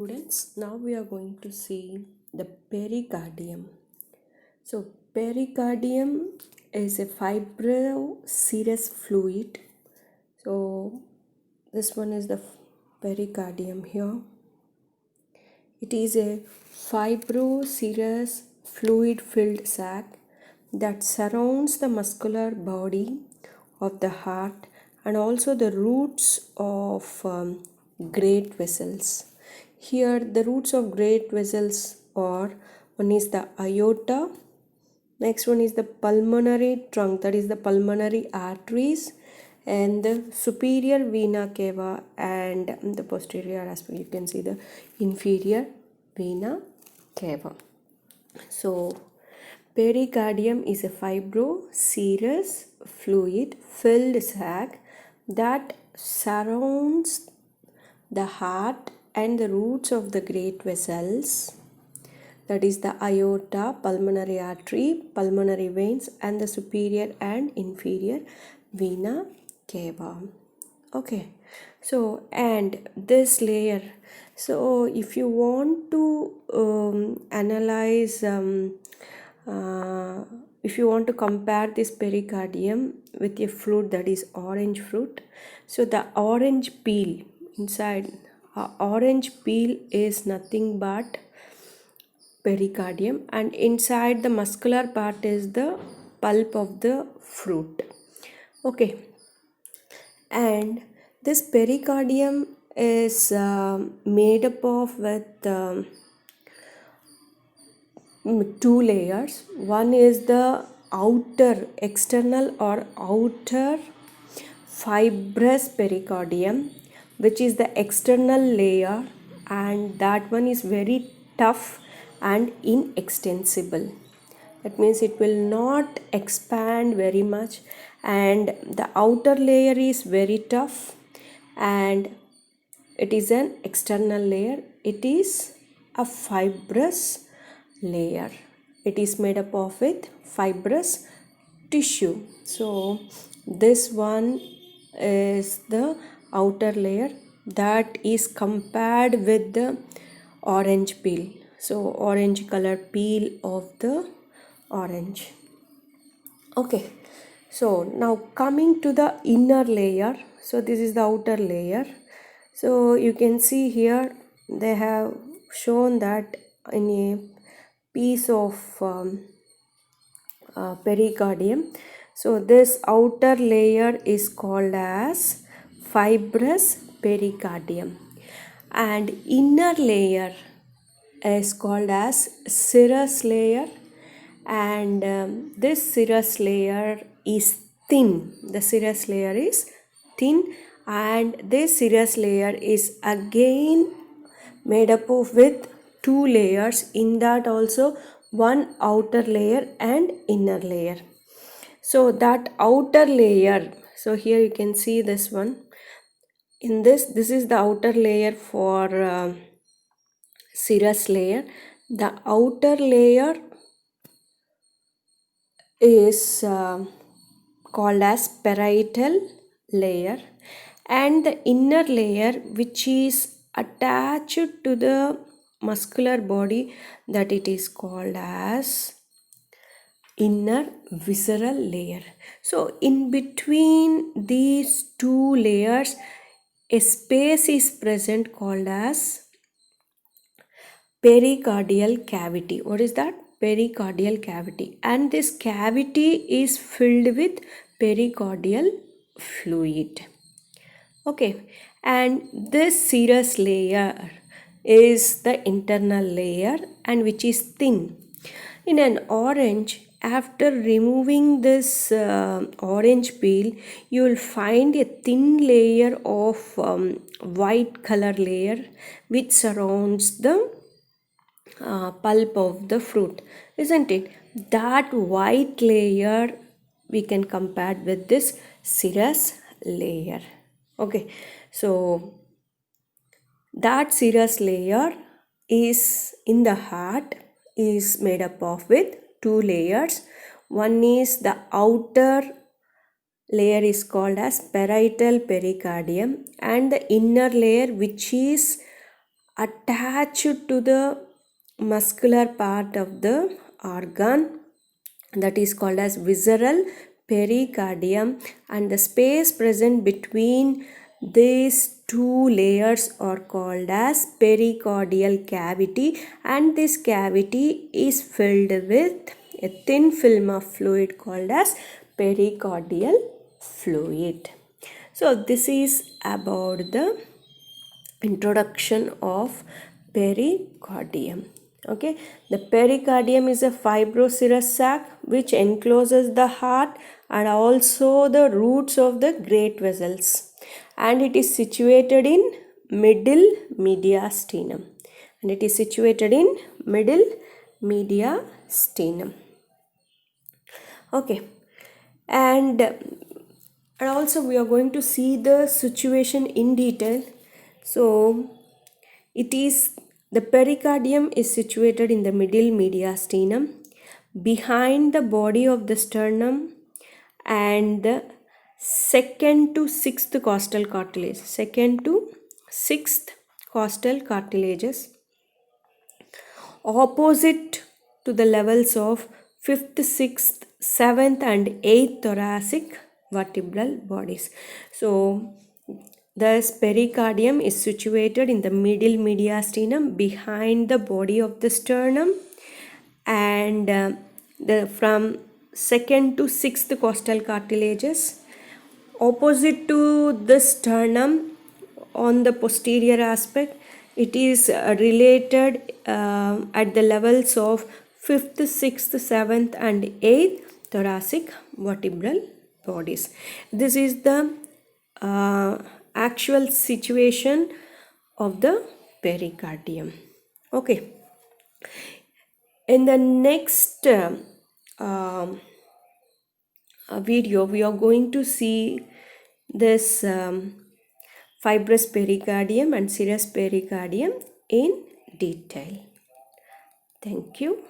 Students, now we are going to see the pericardium. So, pericardium is a fibroserous fluid. So, this one is the pericardium here. It is a fibroserous fluid filled sac that surrounds the muscular body of the heart and also the roots of great vessels. Here, the roots of great vessels are one is the aorta, next one is the pulmonary trunk, that is the pulmonary arteries, and the superior vena cava, and the posterior aspect you can see the inferior vena cava. So, pericardium is a fibroserous fluid filled sac that surrounds the heart and the roots of the great vessels, that is the aorta, pulmonary artery, pulmonary veins, and the superior and inferior vena cava. Okay, so and this layer, so if you want to analyze if you want to compare this pericardium with a fruit, that is orange fruit, so the orange peel inside, orange peel is nothing but pericardium, and inside the muscular part is the pulp of the fruit. Okay, and this pericardium is made up of with two layers. One is the outer, external or outer fibrous pericardium, which is the external layer, and that one is very tough and inextensible. That means it will not expand very much, and the outer layer is very tough, and it is an external layer. It is a fibrous layer. It is made up of with fibrous tissue. So this one is the outer layer that is compared with the orange peel. So orange color peel of the orange. Okay, so now coming to the inner layer. So this is the outer layer. So you can see here they have shown that in a piece of pericardium. So this outer layer is called as fibrous pericardium, and inner layer is called as serous layer, and this serous layer is thin. The serous layer is thin, and this serous layer is again made up of with two layers, in that also one outer layer and inner layer. So that outer layer, so here you can see this one, in this is the outer layer for serous layer. The outer layer is called as parietal layer, and the inner layer which is attached to the muscular body, that it is called as inner visceral layer. So in between these two layers a space is present called as pericardial cavity. What is that? Pericardial cavity, and this cavity is filled with pericardial fluid. Okay, and this serous layer is the internal layer, and which is thin. In an orange, after removing this orange peel, you will find a thin layer of white color layer which surrounds the pulp of the fruit, isn't it? That white layer we can compare with this serous layer. Okay, so that serous layer is in the heart is made up of with two layers. One is the outer layer is called as parietal pericardium, and the inner layer which is attached to the muscular part of the organ, that is called as visceral pericardium, and the space present between these two layers are called as pericardial cavity, and this cavity is filled with a thin film of fluid called as pericardial fluid. So this is about the introduction of pericardium. Okay, the pericardium is a fibroserous sac which encloses the heart and also the roots of the great vessels, and it is situated in middle mediastinum, and it is situated in middle mediastinum. Okay, and also we are going to see the situation in detail. So it is, the pericardium is situated in the middle mediastinum behind the body of the sternum and the second to sixth costal cartilage, second to sixth costal cartilages, opposite to the levels of 5th, 6th, 7th and 8th thoracic vertebral bodies. So thus pericardium is situated in the middle mediastinum behind the body of the sternum, and the from 2nd to 6th costal cartilages, opposite to the sternum on the posterior aspect. It is related at the levels of 5th, 6th, 7th and 8th thoracic vertebral bodies. This is the actual situation of the pericardium. Okay, in the next video we are going to see this fibrous pericardium and serous pericardium in detail. Thank you.